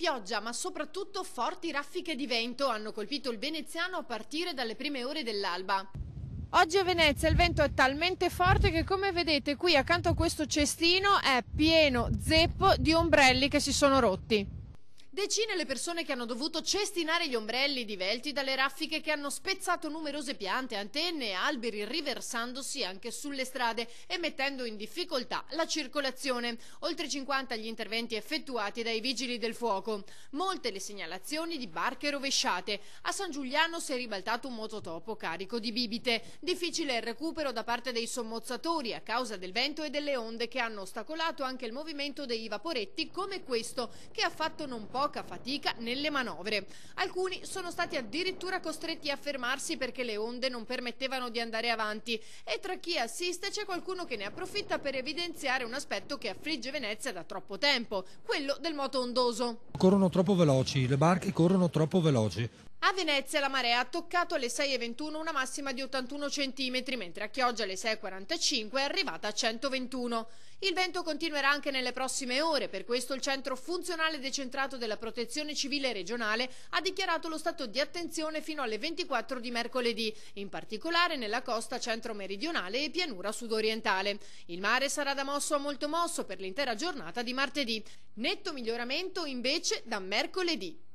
Pioggia, ma soprattutto forti raffiche di vento hanno colpito il veneziano a partire dalle prime ore dell'alba. Oggi a Venezia il vento è talmente forte che, come vedete qui accanto a questo cestino, è pieno zeppo di ombrelli che si sono rotti. Decine le persone che hanno dovuto cestinare gli ombrelli divelti dalle raffiche che hanno spezzato numerose piante, antenne e alberi, riversandosi anche sulle strade e mettendo in difficoltà la circolazione. Oltre 50 gli interventi effettuati dai vigili del fuoco. Molte le segnalazioni di barche rovesciate. A San Giuliano si è ribaltato un mototopo carico di bibite. Difficile il recupero da parte dei sommozzatori a causa del vento e delle onde che hanno ostacolato anche il movimento dei vaporetti come questo, che ha fatto non poca fatica nelle manovre. Alcuni sono stati addirittura costretti a fermarsi perché le onde non permettevano di andare avanti, e tra chi assiste c'è qualcuno che ne approfitta per evidenziare un aspetto che affligge Venezia da troppo tempo, quello del moto ondoso. Corrono troppo veloci, le barche corrono troppo veloci. A Venezia la marea ha toccato alle 6:21 una massima di 81 cm, mentre a Chioggia alle 6:45 è arrivata a 121. Il vento continuerà anche nelle prossime ore, per questo il Centro Funzionale Decentrato della Protezione Civile Regionale ha dichiarato lo stato di attenzione fino alle 24 di mercoledì, in particolare nella costa centro-meridionale e pianura sudorientale. Il mare sarà da mosso a molto mosso per l'intera giornata di martedì. Netto miglioramento invece da mercoledì.